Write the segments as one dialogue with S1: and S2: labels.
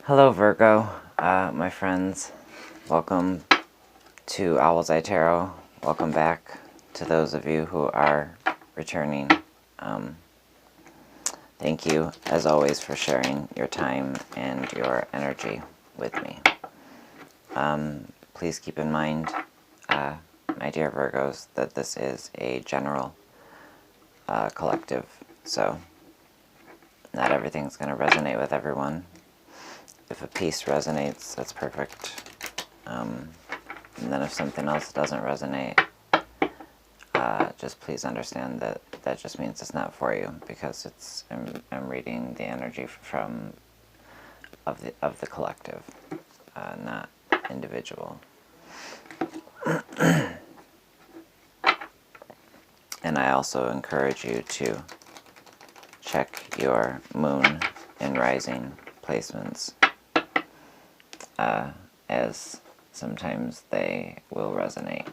S1: Hello Virgo, my friends. Welcome to Owlets Tarot. Welcome back to those of you who are returning. Thank you, as always, for sharing your time and your energy with me. Please keep in mind, my dear Virgos, that this is a general collective, so not everything's going to resonate with everyone. If a piece resonates, that's perfect. And then if something else doesn't resonate, just please understand that that just means it's not for you, because I'm reading the energy of the collective, not individual. And I also encourage you to check your moon and rising placements, as sometimes they will resonate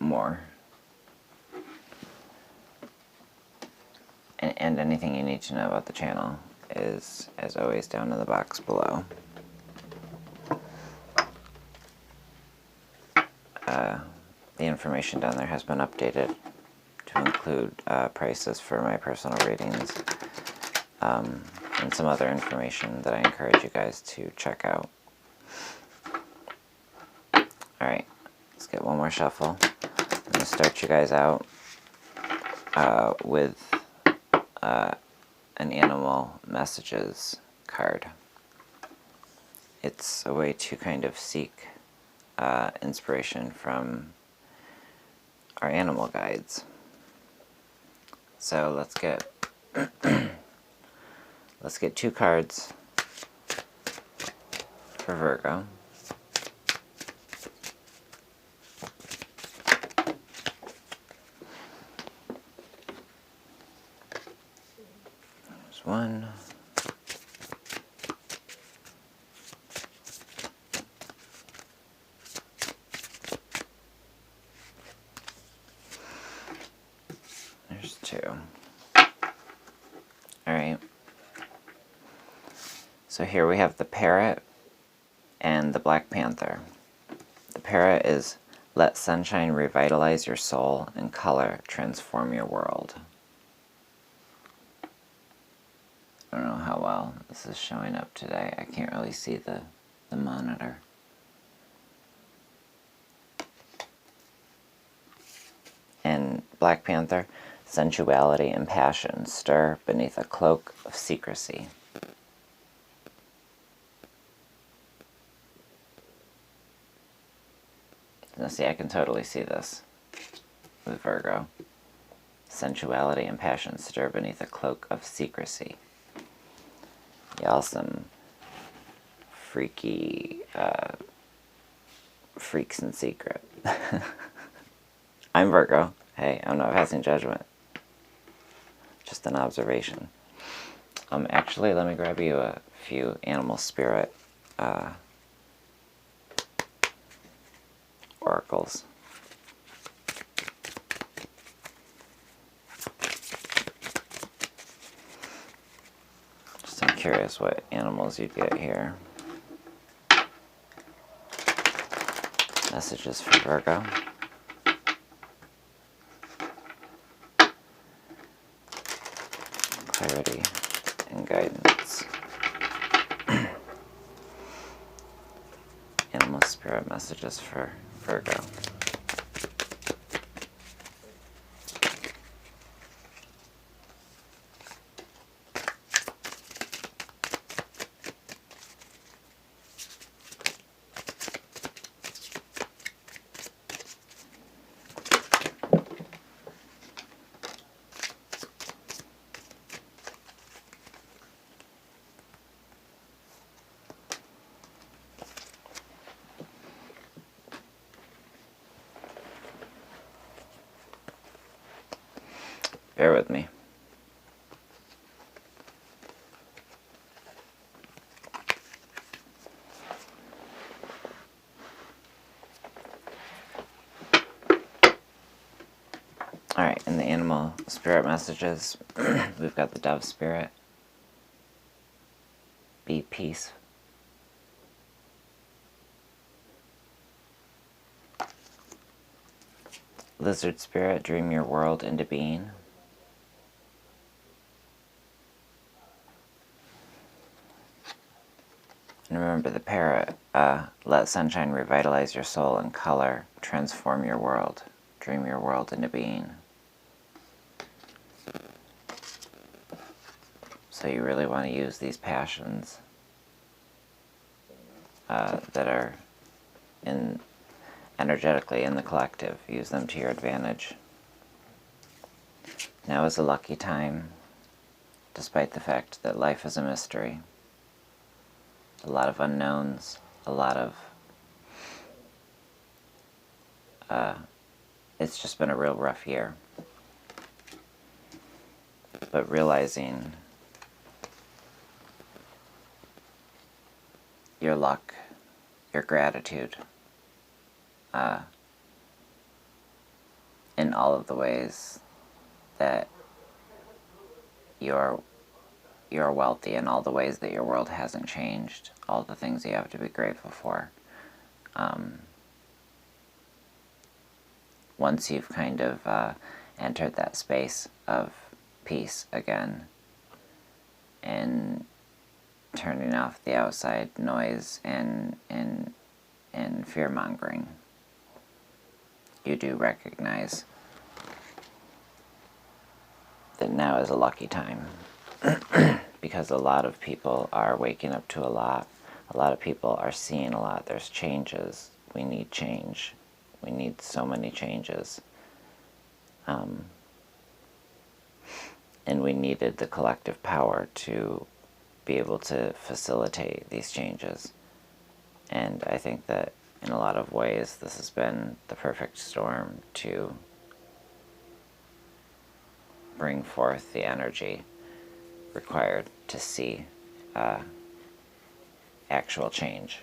S1: more. And anything you need to know about the channel is, as always, down in the box below. The information down there has been updated to include prices for my personal readings, and some other information that I encourage you guys to check out. Alright, let's get one more shuffle. I'm going to start you guys out with an animal messages card. It's a way to kind of seek inspiration from our animal guides. So let's get let's get 2 cards for Virgo. There's 1. There's 2. Alright. So here we have the parrot and the Black Panther. The parrot is, let sunshine revitalize your soul and color transform your world. I don't know how well this is showing up today. I can't really see the monitor. And Black Panther, sensuality and passion stir beneath a cloak of secrecy. Now see, I can totally see this with Virgo. Sensuality and passion stir beneath a cloak of secrecy. Y'all some freaky freaks in secret. I'm Virgo. Hey, I'm not passing judgment. Just an observation. Actually, let me grab you a few animal spirit oracles. Just I'm curious what animals you'd get here. Messages for Virgo. Clarity and guidance. Animal spirit messages for Virgo. Bear with me. Alright, in the animal spirit messages, we've got the dove spirit. be peace. Lizard spirit, dream your world into being. And remember the parrot, let sunshine revitalize your soul and color, transform your world, dream your world into being. So you really want to use these passions that are energetically in the collective. Use them to your advantage. Now is a lucky time, despite the fact that life is a mystery. A lot of unknowns, a lot of... it's just been a real rough year. But realizing your luck, your gratitude, in all of the ways that you're wealthy, in all the ways that your world hasn't changed, all the things you have to be grateful for. Once you've kind of entered that space of peace again, and turning off the outside noise and fear-mongering, you do recognize that now is a lucky time. Because a lot of people are waking up to a lot. A lot of people are seeing a lot. There's changes. We need change. We need so many changes. And we needed the collective power to be able to facilitate these changes. And I think that in a lot of ways this has been the perfect storm to bring forth the energy required to see actual change.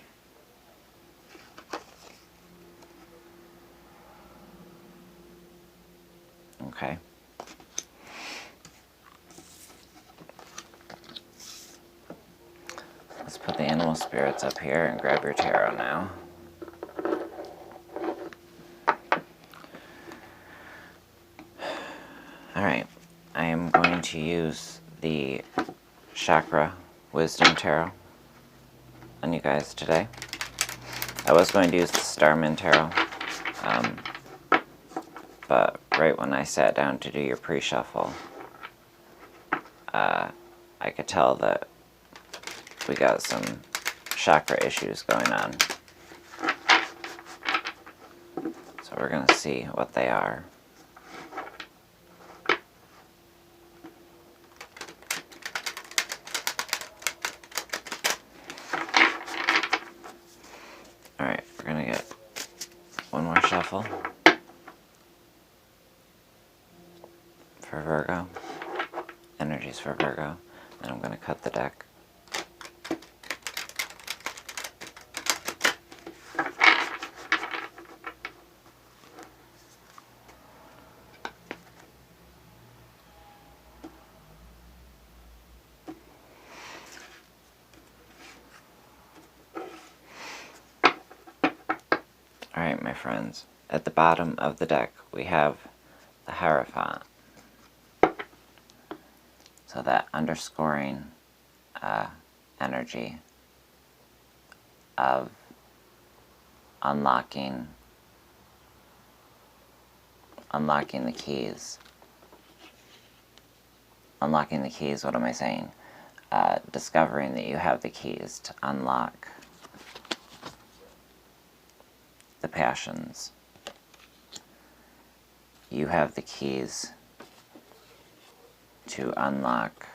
S1: Okay. Let's put the animal spirits up here and grab your tarot now. Alright, I am going to use the Chakra Wisdom Tarot on you guys today. I was going to use the Starman Tarot, but right when I sat down to do your pre-shuffle, I could tell that we got some chakra issues going on. So we're going to see what they are. Alright, we're going to get one more shuffle for Virgo. Energies for Virgo. And I'm going to cut the deck. Alright, my friends, at the bottom of the deck we have the Hierophant. So that underscoring energy of unlocking the keys. Unlocking the keys, what am I saying? Discovering that you have the keys to unlock the passions. You have the keys to unlock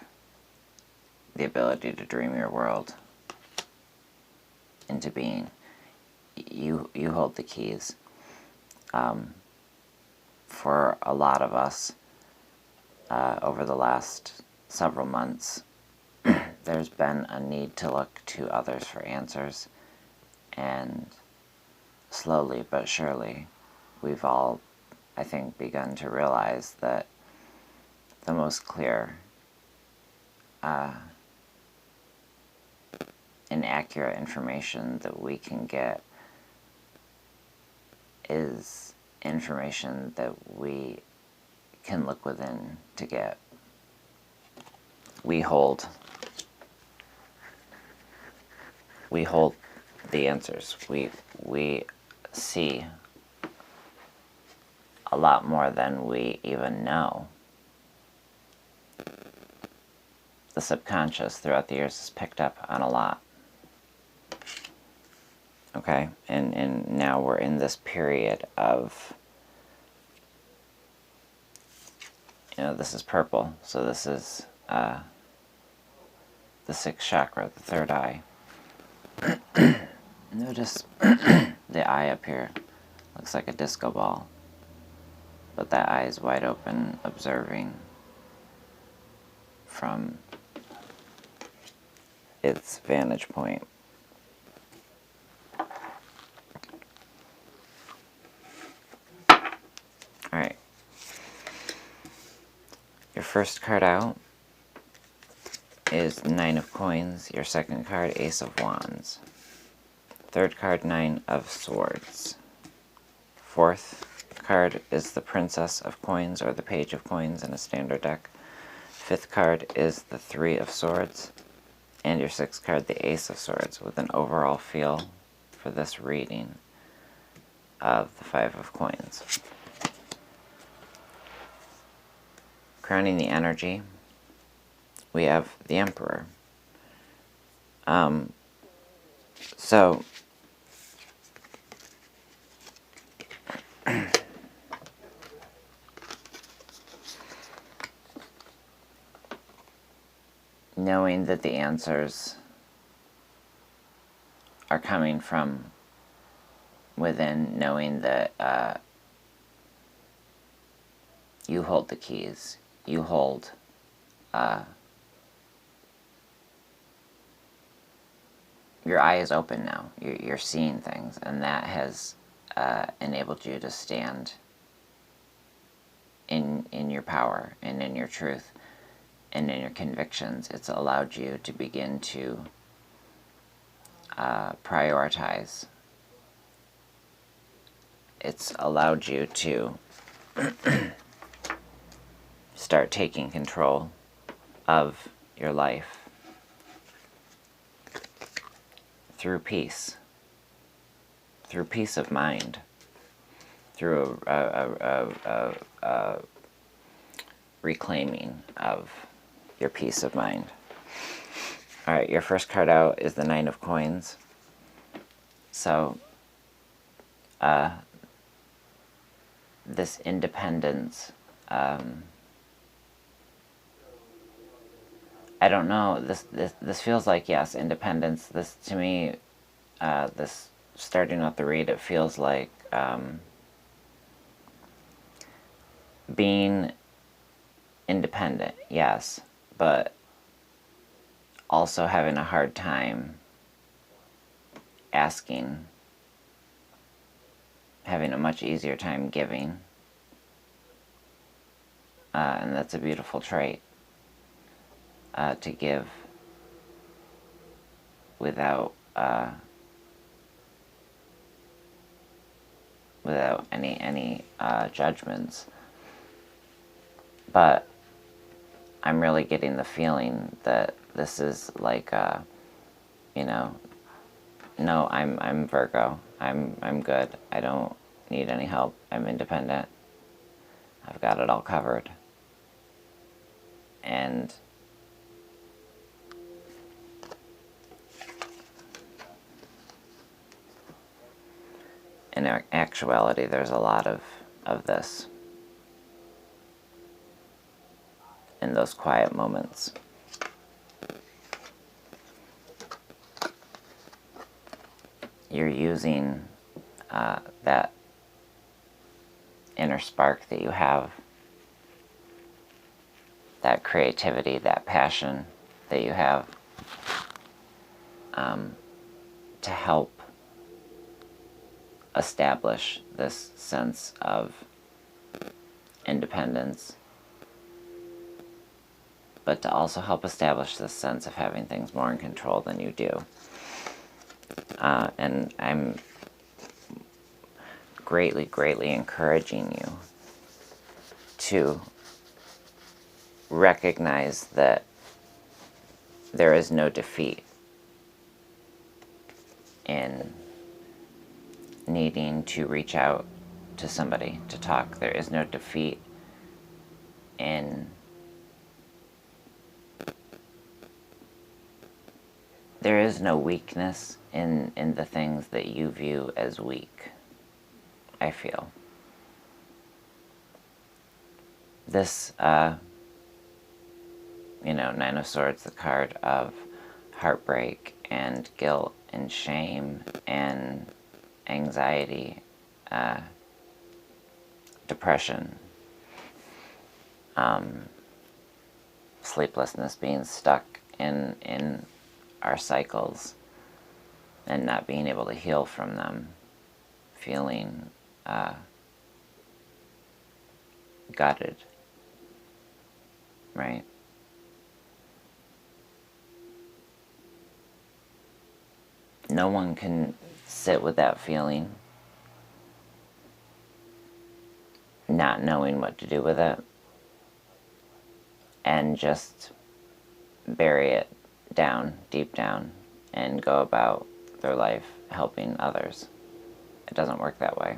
S1: the ability to dream your world into being. You hold the keys. For a lot of us, over the last several months, there's been a need to look to others for answers, and slowly but surely, we've all, I think, begun to realize that the most clear inaccurate information that we can get is information that we can look within to get. We hold the answers. We see a lot more than we even know. The subconscious throughout the years has picked up on a lot. Okay, and now we're in this period of, this is purple, so this is the sixth chakra, the third eye. Notice the eye up here looks like a disco ball, but that eye is wide open, observing from its vantage point. Alright. Your first card out is Nine of Coins. Your second card, Ace of Wands. Third card, Nine of Swords. Fourth card is the Princess of Coins, or the Page of Coins in a standard deck. Fifth card is the Three of Swords. And your sixth card, the Ace of Swords, with an overall feel for this reading of the Five of Coins. Crowning the energy, we have the Emperor. So knowing that the answers are coming from within, knowing that you hold the keys, you hold your eye is open now, you're seeing things, and that has enabled you to stand in your power and in your truth and in your convictions. It's allowed you to begin to prioritize. It's allowed you to start taking control of your life through peace of mind, through a reclaiming of your peace of mind. Alright, your first card out is the Nine of Coins. So, this independence, I don't know, this feels like, yes, independence. This, to me, this, starting out the read, it feels like being independent, yes, but also having a hard time asking, having a much easier time giving, and that's a beautiful trait, to give without any judgments. But I'm really getting the feeling that this is like, no, I'm Virgo. I'm good. I don't need any help. I'm independent. I've got it all covered. And in actuality, there's a lot of this in those quiet moments. You're using that inner spark that you have, that creativity, that passion that you have, to help establish this sense of independence, but to also help establish this sense of having things more in control than you do. And I'm greatly, greatly encouraging you to recognize that there is no defeat in needing to reach out to somebody to talk. There is no defeat in there is no weakness in the things that you view as weak, I feel. This, Nine of Swords, the card of heartbreak and guilt and shame and anxiety, depression, sleeplessness, being stuck in our cycles and not being able to heal from them, feeling gutted, right? No one can sit with that feeling, not knowing what to do with it, and just bury it down, deep down, and go about their life helping others. It doesn't work that way.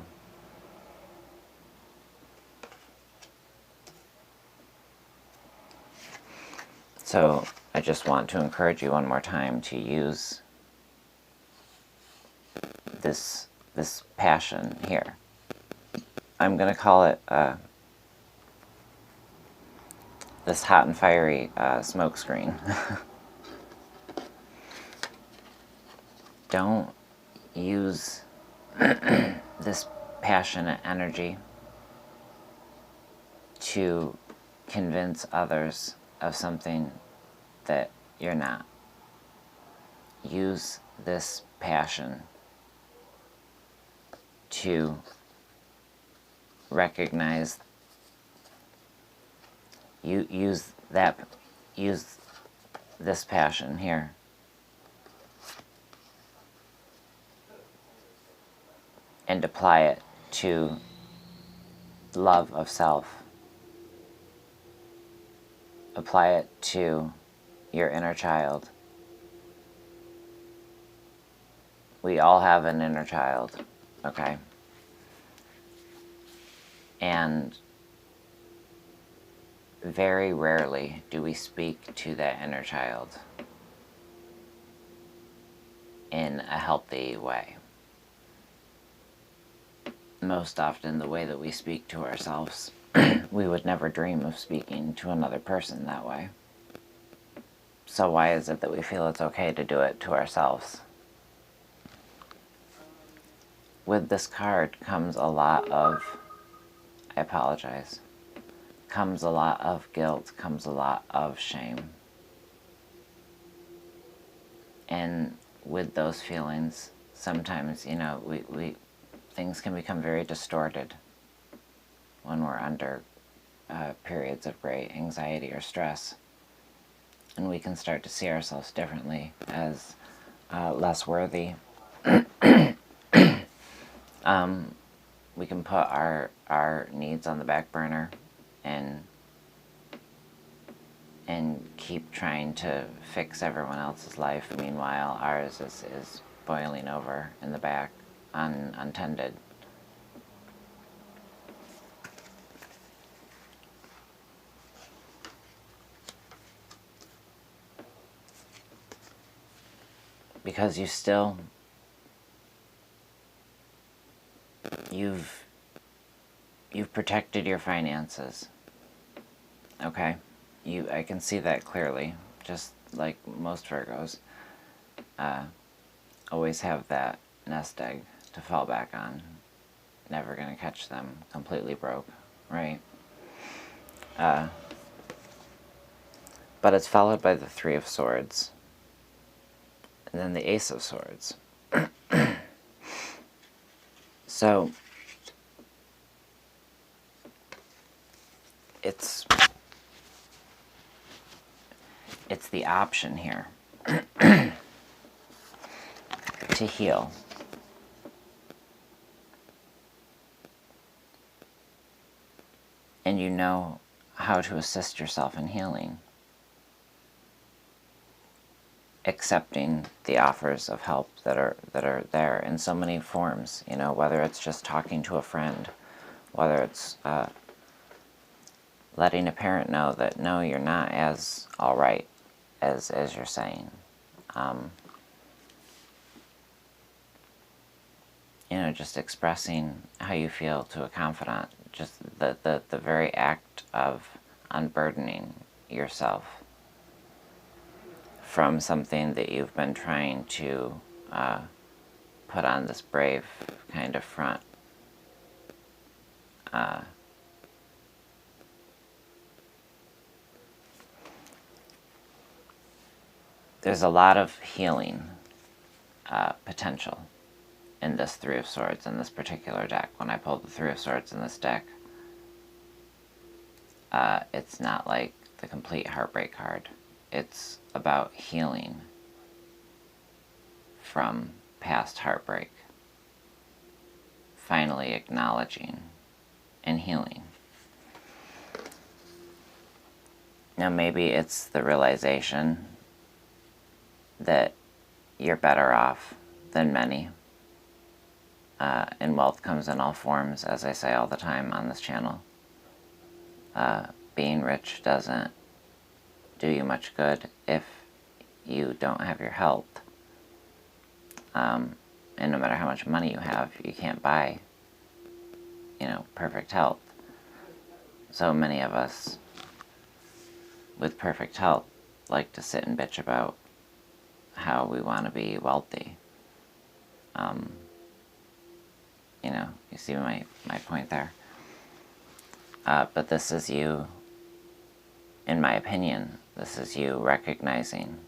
S1: So I just want to encourage you one more time to use this passion here. I'm going to call it this hot and fiery smoke screen. Don't use this passionate energy to convince others of something that you're not. Use this passion to recognize, use this passion here and apply it to love of self. Apply it to your inner child. We all have an inner child, okay? And very rarely do we speak to that inner child in a healthy way. Most often, the way that we speak to ourselves, we would never dream of speaking to another person that way. So why is it that we feel it's okay to do it to ourselves? With this card comes a lot of, I apologize, comes a lot of guilt, comes a lot of shame. And with those feelings, sometimes, we things can become very distorted when we're under periods of great anxiety or stress. And we can start to see ourselves differently as less worthy. We can put our needs on the back burner and keep trying to fix everyone else's life. Meanwhile, ours is boiling over in the back, untended. Because you've protected your finances, okay? I can see that clearly, just like most Virgos, always have that nest egg to fall back on. Never gonna catch them completely broke, right? But it's followed by the Three of Swords, and then the Ace of Swords. So, it's the option here. to heal. And you know how to assist yourself in healing. Accepting the offers of help that are there in so many forms, you know, whether it's just talking to a friend, whether it's letting a parent know that no, you're not as all right as you're saying. You know, just expressing how you feel to a confidant, just the very act of unburdening yourself from something that you've been trying to put on this brave kind of front. There's a lot of healing potential in this Three of Swords, in this particular deck. When I pulled the Three of Swords in this deck, it's not like the complete heartbreak card. It's about healing from past heartbreak. Finally acknowledging and healing. Now maybe it's the realization that you're better off than many. And wealth comes in all forms, as I say all the time on this channel. Being rich doesn't do you much good if you don't have your health. And no matter how much money you have, you can't buy, you know, perfect health. So many of us with perfect health like to sit and bitch about how we want to be wealthy. You know, you see my point there. But this is you, in my opinion, this is you recognizing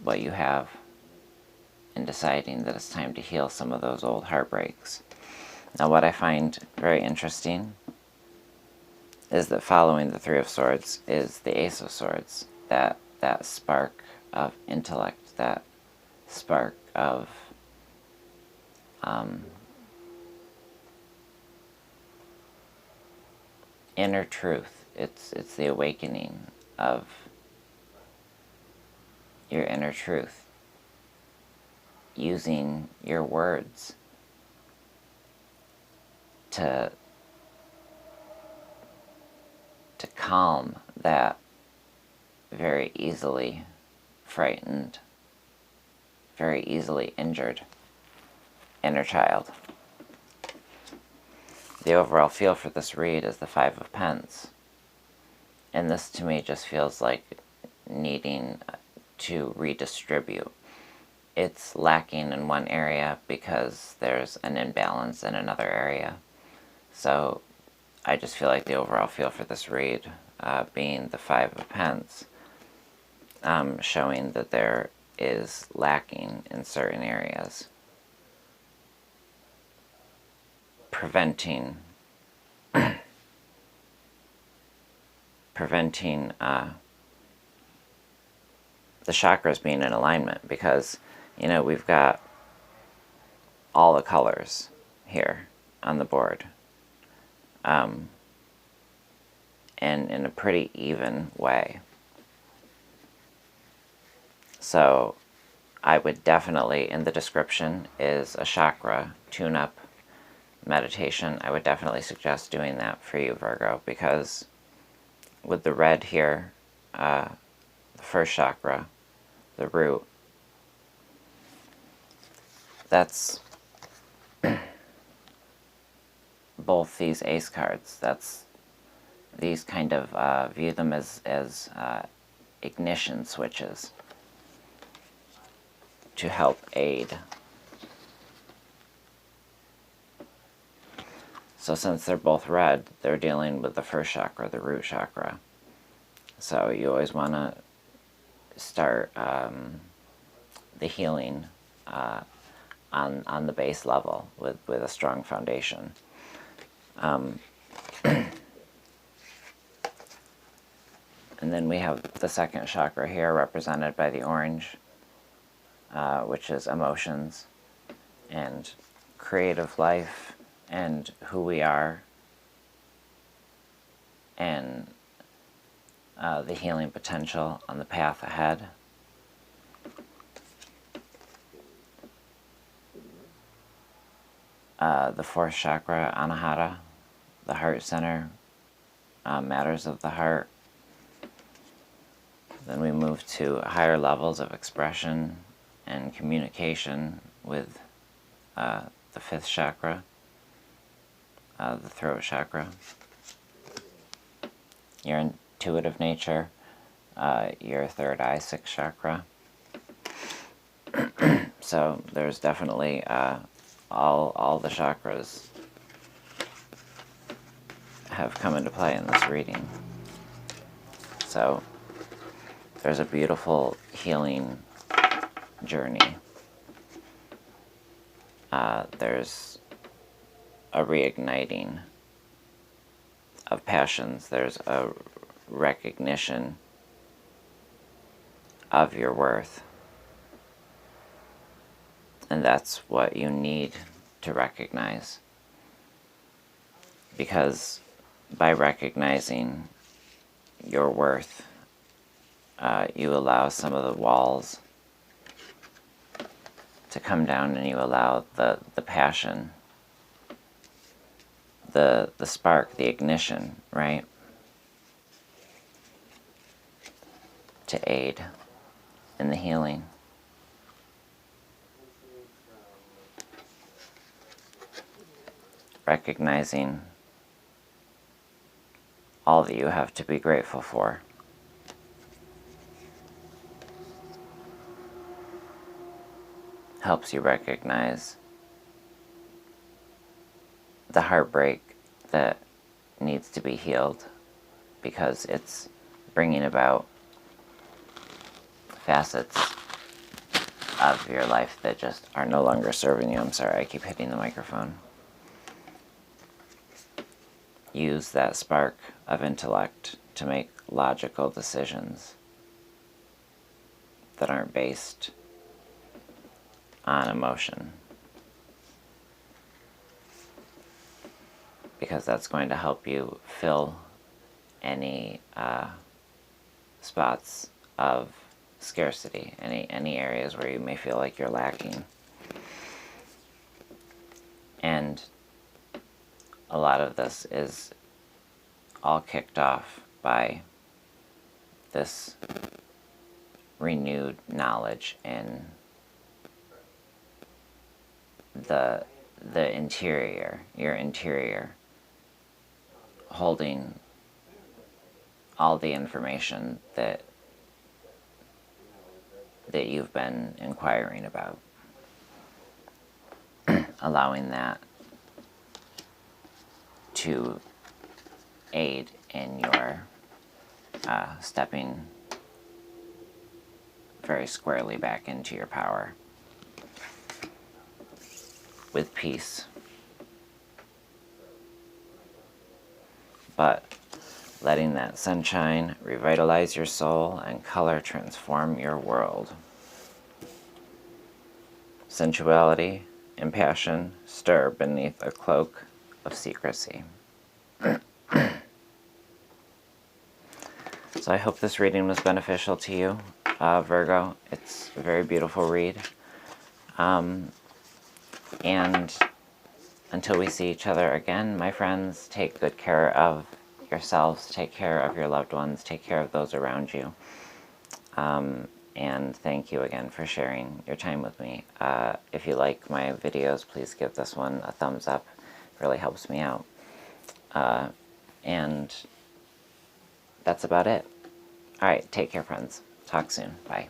S1: what you have and deciding that it's time to heal some of those old heartbreaks. Now what I find very interesting is that following the Three of Swords is the Ace of Swords. That spark of intellect, that spark of inner truth. It's the awakening of your inner truth. Using your words to calm that very easily frightened, very easily injured inner child. The overall feel for this read is the Five of Pents. And this to me just feels like needing to redistribute. It's lacking in one area because there's an imbalance in another area. So I just feel like the overall feel for this read, being the Five of Pents, showing that there is lacking in certain areas, preventing the chakras being in alignment, because, you know, we've got all the colors here on the board, and in a pretty even way. So I would definitely, in the description is a chakra tune-up meditation. I would definitely suggest doing that for you, Virgo, because with the red here, the first chakra, the root, that's both these ace cards. That's these kind of view them as ignition switches to help aid. So since they're both red, they're dealing with the first chakra, the root chakra. So you always want to start the healing on the base level with a strong foundation. And then we have the second chakra here represented by the orange. which is emotions and creative life and who we are, and the healing potential on the path ahead. The fourth chakra, Anahata, the heart center, matters of the heart. Then we move to higher levels of expression and communication with the fifth chakra, the throat chakra. Your intuitive nature, your third eye, sixth chakra. So there's definitely all the chakras have come into play in this reading. So there's a beautiful healing journey. There's a reigniting of passions. There's a recognition of your worth. And that's what you need to recognize. Because by recognizing your worth, you allow some of the walls to come down, and you allow the passion, the spark, the ignition, right, to aid in the healing. Recognizing all that you have to be grateful for. Helps you recognize the heartbreak that needs to be healed, because it's bringing about facets of your life that just are no longer serving you. I'm sorry, I keep hitting the microphone. Use that spark of intellect to make logical decisions that aren't based on emotion, because that's going to help you fill any spots of scarcity, any areas where you may feel like you're lacking. And a lot of this is all kicked off by this renewed knowledge in the interior, your interior, holding all the information that you've been inquiring about. Allowing that to aid in your stepping very squarely back into your power with peace. But letting that sunshine revitalize your soul and color transform your world. Sensuality and passion stir beneath a cloak of secrecy. So I hope this reading was beneficial to you, Virgo. It's a very beautiful read. And until we see each other again, my friends, take good care of yourselves, take care of your loved ones, take care of those around you. And thank you again for sharing your time with me. If you like my videos, please give this one a thumbs up. It really helps me out. And that's about it. Alright, take care, friends. Talk soon. Bye.